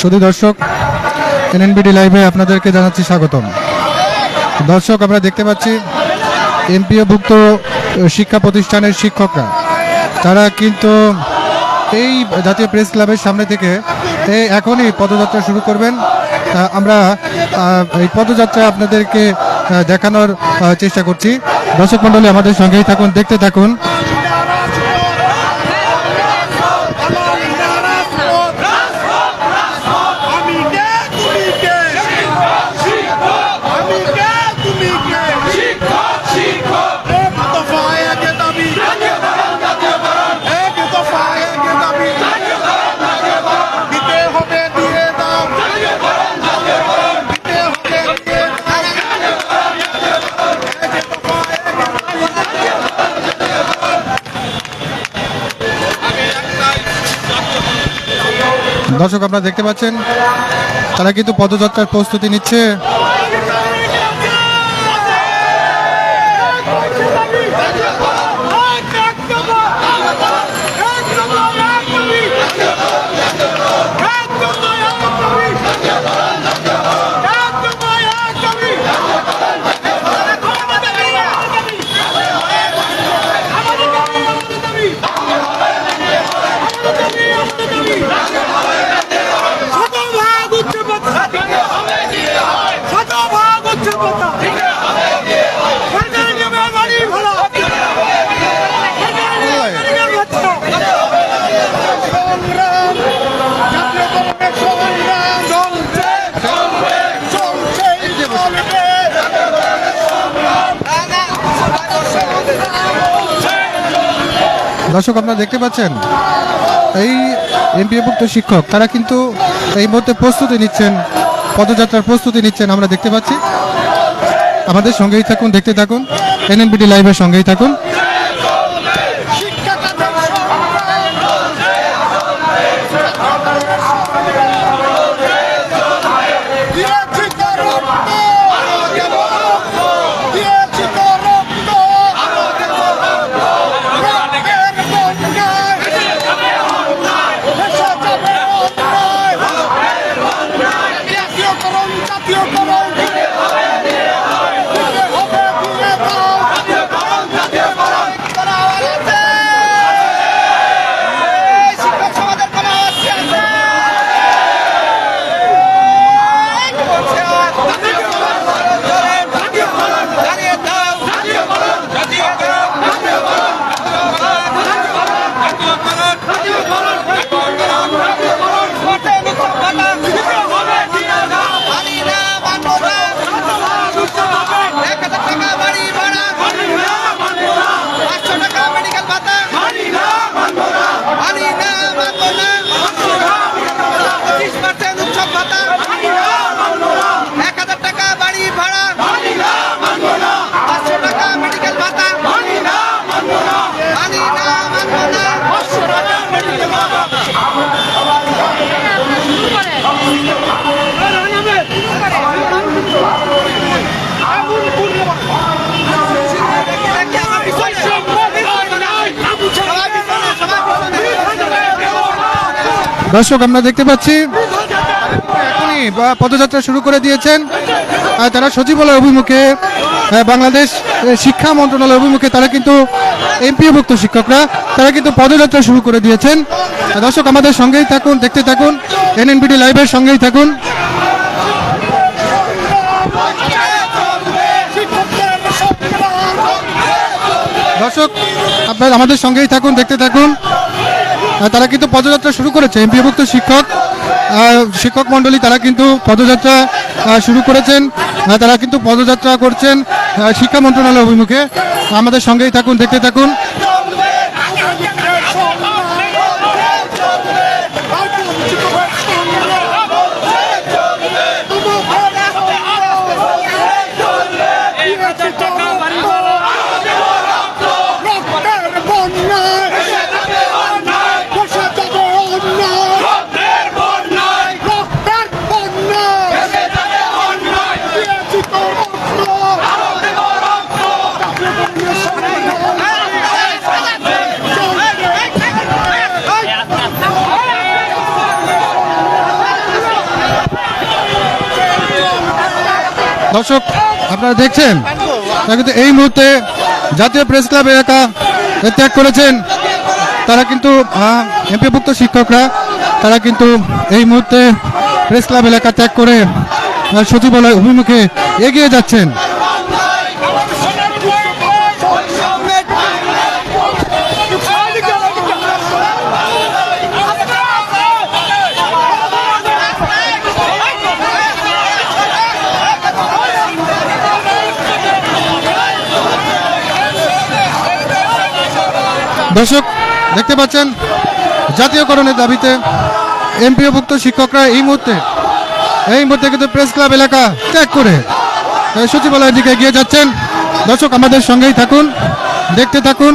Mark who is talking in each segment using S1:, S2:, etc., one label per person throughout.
S1: শুধু দর্শক, এনএনবিডি লাইভে আপনাদেরকে জানাচ্ছি স্বাগতম। দর্শক, আমরা দেখতে পাচ্ছি এমপিওভুক্ত শিক্ষা প্রতিষ্ঠানের শিক্ষকরা তারা কিন্তু এই জাতীয় প্রেস ক্লাবের সামনে থেকে এখনই পদযাত্রা শুরু করবেন। আমরা এই পদযাত্রা আপনাদেরকে দেখানোর চেষ্টা করছি। দর্শক মণ্ডলী, আমাদের সঙ্গেই থাকুন, দেখতে থাকুন। দর্শক, আপনারা দেখতে পাচ্ছেন তারা কিন্তু পদযাত্রার প্রস্তুতি নিচ্ছে। দর্শক, আপনারা দেখতে পাচ্ছেন এই এমপিওভুক্ত শিক্ষক তারা কিন্তু এই মুহূর্তে প্রস্তুতি নিচ্ছেন, পদযাত্রার প্রস্তুতি নিচ্ছেন। আমরা দেখতে পাচ্ছি। আমাদের সঙ্গেই থাকুন, দেখতে থাকুন, এনএনবিডি লাইভের সঙ্গেই থাকুন। দর্শক, আমরা দেখতে পাচ্ছি এখনই পদযাত্রা শুরু করে দিয়েছেন। তারা সচিবালয় অভিমুখে, বাংলাদেশ শিক্ষা মন্ত্রণালয় অভিমুখে তারা কিন্তু এমপিওভুক্ত শিক্ষকরা তারা কিন্তু পদযাত্রা শুরু করে দিয়েছেন। দর্শক, আমাদের সঙ্গেই থাকুন, দেখতে থাকুন, এনএনবিডি লাইভের সঙ্গেই থাকুন। দর্শক, আপনারা আমাদের সঙ্গেই থাকুন, দেখতে থাকুন। তারা কিন্তু পদযাত্রা শুরু করেছে। এমপিওভুক্ত শিক্ষক মণ্ডলী তারা কিন্তু পদযাত্রা শুরু করেছেন। তারা কিন্তু পদযাত্রা করছেন শিক্ষা মন্ত্রণালয় অভিমুখে। আমাদের সঙ্গেই থাকুন, দেখতে থাকুন। দর্শক আপনারা দেখছেন তারা কিন্তু এই মুহূর্তে জাতীয় প্রেস ক্লাব এলাকা ত্যাগ করেছেন। তারা কিন্তু এমপিভুক্ত শিক্ষকরা তারা কিন্তু এই মুহূর্তে প্রেস ক্লাব এলাকা ত্যাগ করে সচিবালয় অভিমুখে এগিয়ে যাচ্ছেন। দর্শক দেখতে পাচ্ছেন জাতীয়করণের দাবিতে এমপিওভুক্ত শিক্ষকরা এই মুহূর্তে কিন্তু প্রেস ক্লাব এলাকা ত্যাগ করে সচিবালয়ের দিকে এগিয়ে যাচ্ছেন। দর্শক আমাদের সঙ্গেই থাকুন, দেখতে থাকুন।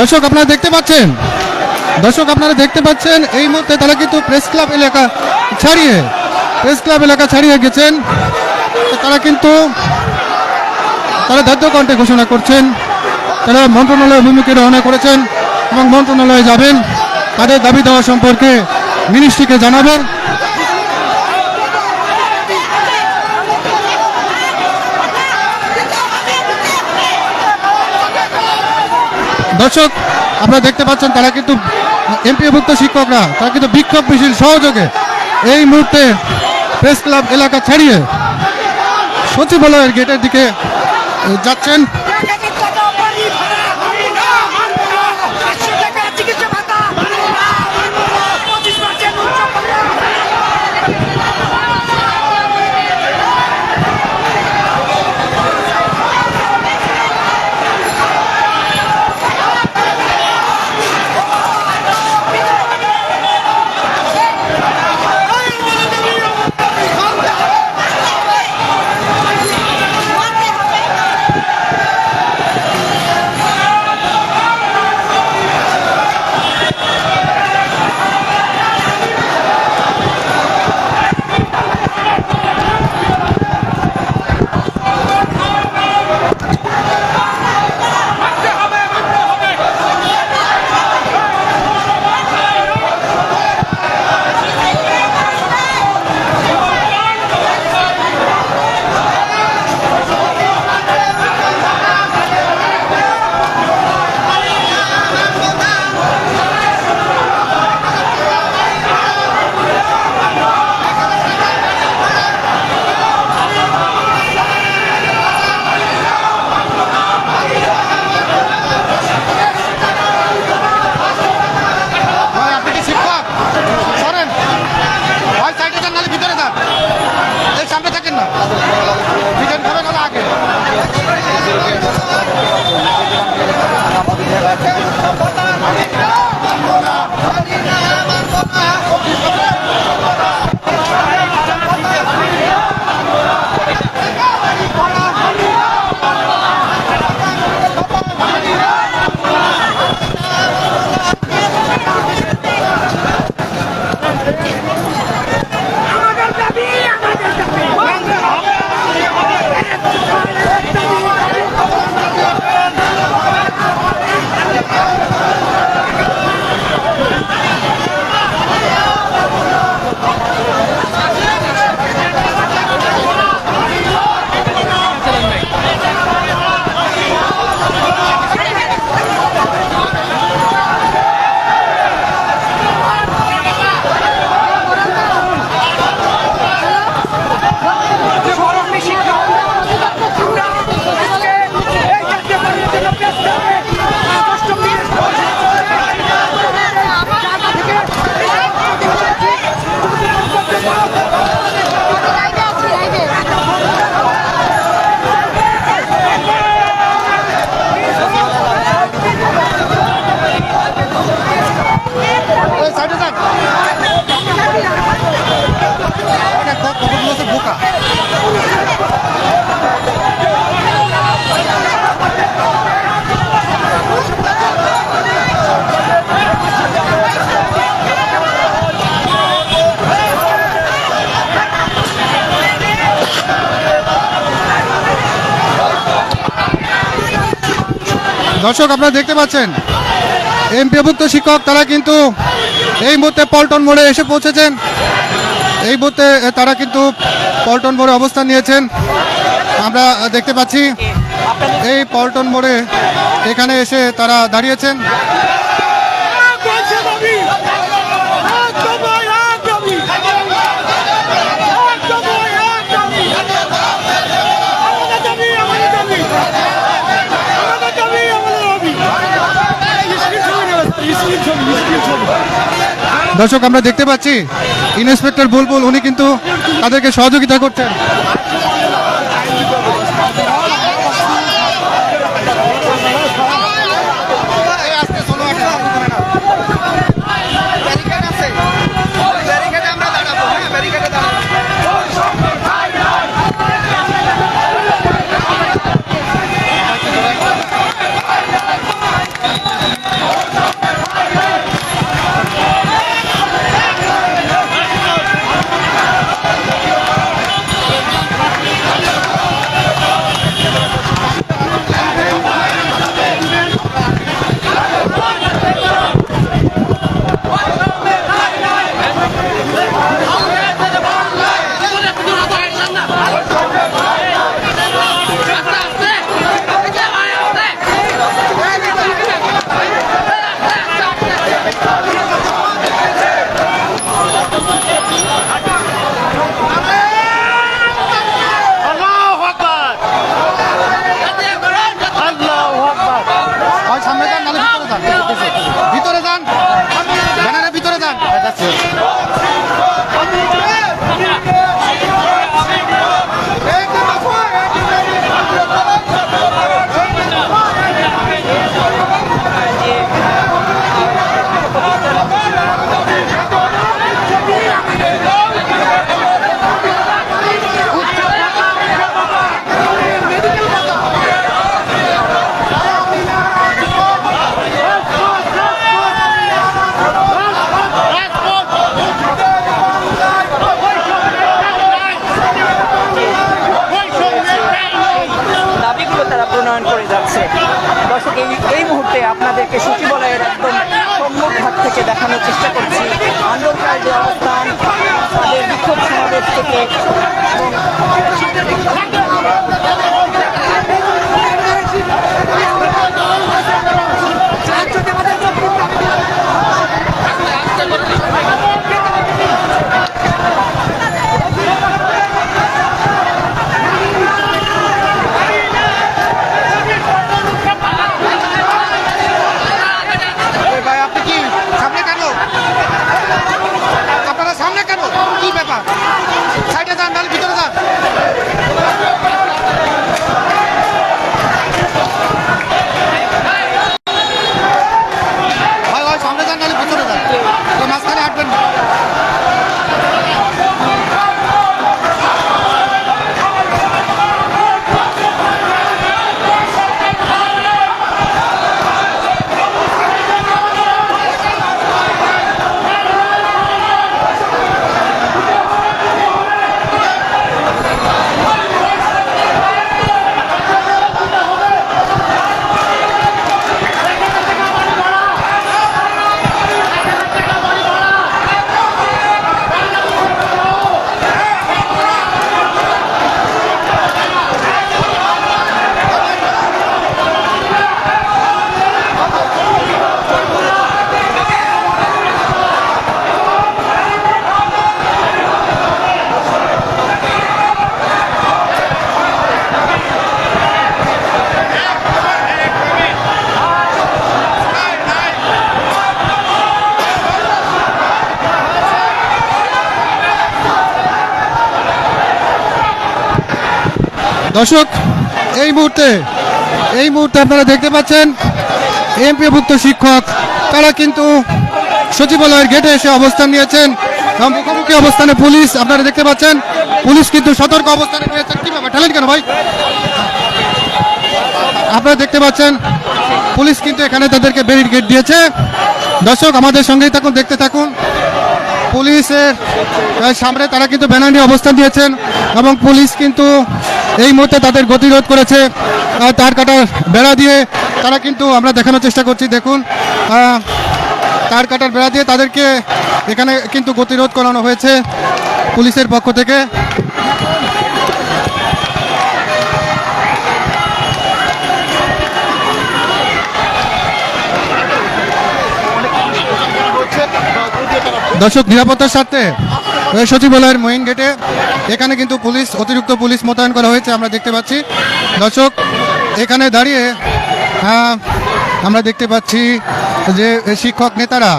S1: দর্শক আপনারা দেখতে পাচ্ছেন এই মুহূর্তে তারা কিন্তু প্রেস ক্লাব এলাকা ছাড়িয়ে গেছেন। তারা ধার্য কণ্ঠে ঘোষণা করছেন তারা মন্ত্রণালয় অভিমুখে রওনা করেছেন এবং মন্ত্রণালয়ে যাবেন, তাদের দাবি দেওয়া সম্পর্কে মিনিস্ট্রিকে জানাবেন। দর্শক আপনারা দেখতে পাচ্ছেন তারা কিন্তু এমপিওভুক্ত শিক্ষকরা তারা কিন্তু বিক্ষোভ মিছিল সহযোগে এই মুহূর্তে প্রেস ক্লাব এলাকা ছাড়িয়ে সচিবালয়ের গেটের দিকে যাচ্ছেন। দর্শক আপনারা দেখতে পাচ্ছেন এমপিওভুক্ত শিক্ষক তারা কিন্তু এই মুহূর্তে পল্টন মোড়ে এসে পৌঁছেছেন। এই মুহূর্তে তারা কিন্তু পল্টন মোড়ে অবস্থান নিয়েছেন। আমরা দেখতে পাচ্ছি এই পল্টন মোড়ে এখানে এসে তারা দাঁড়িয়েছেন। দর্শক আমরা দেখতে পাচ্ছি ইন্সপেক্টর বুলবুল উনি কিন্তু তাদেরকে সহযোগিতা করছেন। ভিতরে যান, ব্যানারের ভিতরে যান।
S2: দর্শক এই মুহূর্তে আপনাদেরকে সচিবালয়ের একদম সম্মুখ ভাগ থেকে দেখানোর চেষ্টা করছি আন্দোলনের যে অবস্থান তাদের বিক্ষোভ সমাবেশ থেকে।
S1: দর্শক এই মুহূর্তে আপনারা দেখতে পাচ্ছেন এমপিওভুক্ত শিক্ষক তারা কিন্তু সচিবালয়ের গেটে এসে অবস্থান নিয়েছেন। মুখোমুখি অবস্থানে পুলিশ আপনারা দেখতে পাচ্ছেন, পুলিশ কিন্তু সতর্ক অবস্থানে রয়েছেন। কি ব্যাপার ঠেলেন কেন ভাই? আপনারা দেখতে পাচ্ছেন পুলিশ কিন্তু এখানে তাদেরকে ব্যারিকেড দিয়েছে। দর্শক আমাদের সঙ্গেই থাকুন, দেখতে থাকুন। পুলিশের সামনে তারা কিন্তু ব্যানার নিয়ে অবস্থান দিয়েছেন এবং পুলিশ কিন্তু এই মুহূর্তে তাদের গতিরোধ করেছে তার কাটার বেড়া দিয়ে। তারা কিন্তু আমরা দেখানোর চেষ্টা করছি, দেখুন তার কাটার বেড়া দিয়ে তাদেরকে এখানে কিন্তু গতিরোধ করানো হয়েছে পুলিশের পক্ষ থেকে। দর্শক, নিরাপত্তার স্বার্থে সচিবালয়ের মেইন গেটে এখানে কিন্তু পুলিশ, অতিরিক্ত পুলিশ মোতায়েন করা হয়েছে আমরা দেখতে পাচ্ছি। দর্শক, এখানে দাঁড়িয়ে আমরা দেখতে পাচ্ছি যে শিক্ষক নেতারা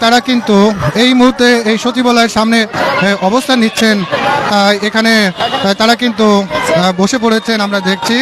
S1: তারা কিন্তু এই মুহূর্তে এই সচিবালয়ের সামনে অবস্থান নিচ্ছেন। এখানে তারা কিন্তু বসে পড়েছেন আমরা দেখছি।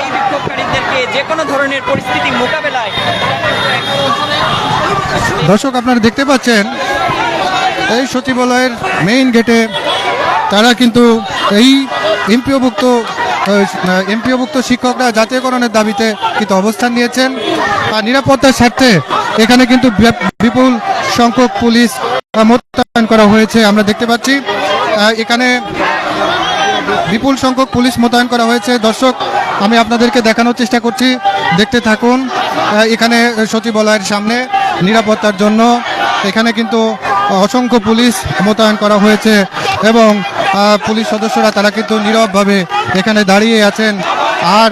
S2: এই বিক্ষোভকারীদেরকে যে কোনো ধরনের পরিস্থিতি মোকাবেলায়।
S1: দর্শক, আপনারা দেখতে পাচ্ছেন এই সচিবালয়ের মেইন গেটে তারা কিন্তু এই এমপিওভুক্ত শিক্ষকরা জাতীয়করণের দাবিতে কিন্তু অবস্থান নিয়েছেন। আর নিরাপত্তার স্বার্থে এখানে কিন্তু বিপুল সংখ্যক পুলিশ মোতায়েন করা হয়েছে আমরা দেখতে পাচ্ছি। এখানে বিপুল সংখ্যক পুলিশ মোতায়েন করা হয়েছে। দর্শক, আমি আপনাদেরকে দেখানোর চেষ্টা করছি, দেখতে থাকুন। এখানে সচিবালয়ের সামনে নিরাপত্তার জন্য এখানে কিন্তু অসংখ্য পুলিশ মোতায়েন করা হয়েছে এবং পুলিশ সদস্যরা তারা কিন্তু নীরবভাবে এখানে দাঁড়িয়ে আছেন। আর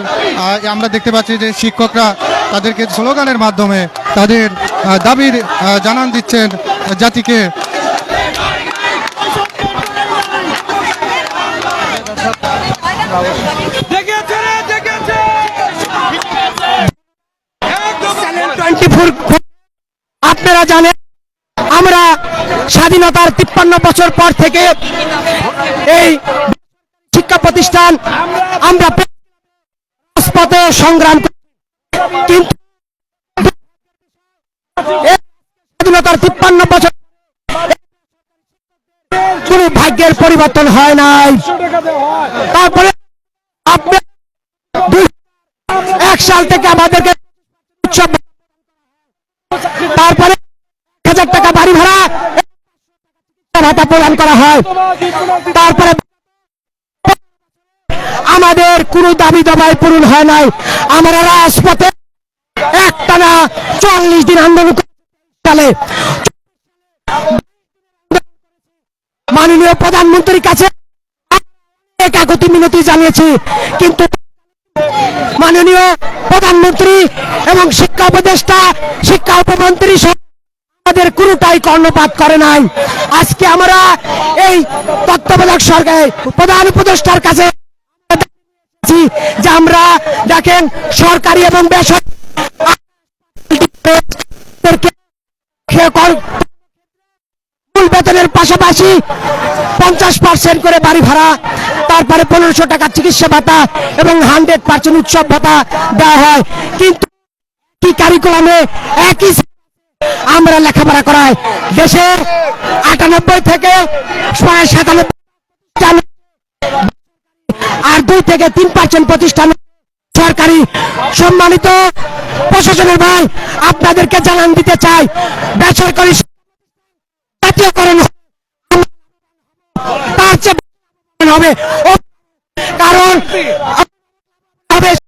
S1: আমরা দেখতে পাচ্ছি যে শিক্ষকরা তাদেরকে স্লোগানের মাধ্যমে তাদের দাবির জানান দিচ্ছেন জাতিকে।
S3: আপনারা জানেন আমরা স্বাধীনতার 53 বছর পর থেকে এই শিক্ষা প্রতিষ্ঠান আমরা রাজপথে সংগ্রাম করি, কিন্তু স্বাধীনতার 53 বছর কোন ভাগ্যের পরিবর্তন হয় নাই। তারপরে আপনার 2001 সাল থেকে আমাদেরকে তারপরে 1000 টাকা বাড়ি ভাড়া ভাতা প্রদান করা হয়। তারপরে আমাদের কোনো দাবি দাবায় পূরণ হয় নাই। আমরা রাজপথে একটানা 40 দিন আন্দোলন চলে, মাননীয় প্রধানমন্ত্রীর কাছে কাকতি মিনতি জানিয়েছি, কিন্তু মাননীয় প্রধানমন্ত্রী এবং শিক্ষা উপদেষ্টা, শিক্ষা উপমন্ত্রী আমাদের কোনোটাই কর্ণপাত করে নাই। আজকে আমরা এই তত্ত্বাবধায়ক সরকার প্রধান উপদেষ্টার কাছে যে আমরা দেখেন সরকারি এবং বেসরকারি বেতনের পাশাপাশি 50% করে বাড়ি ভাড়া, তারপরে 1500 টাকা চিকিৎসা ভাতা এবং 100% উৎসব ভাতা দেওয়া হয়। কিন্তু কি কারিকুলামে একই আমরা লেখাপড়া করাই। দেশের 98 থেকে 97 আর 2 থেকে 3% প্রতিষ্ঠান সরকারি। সম্মানিত প্রশাসনের ভাই, আপনাদেরকে জানান দিতে চাই, বেসরকারি জাতীয়করণ তার চেয়ে হবে, কারণ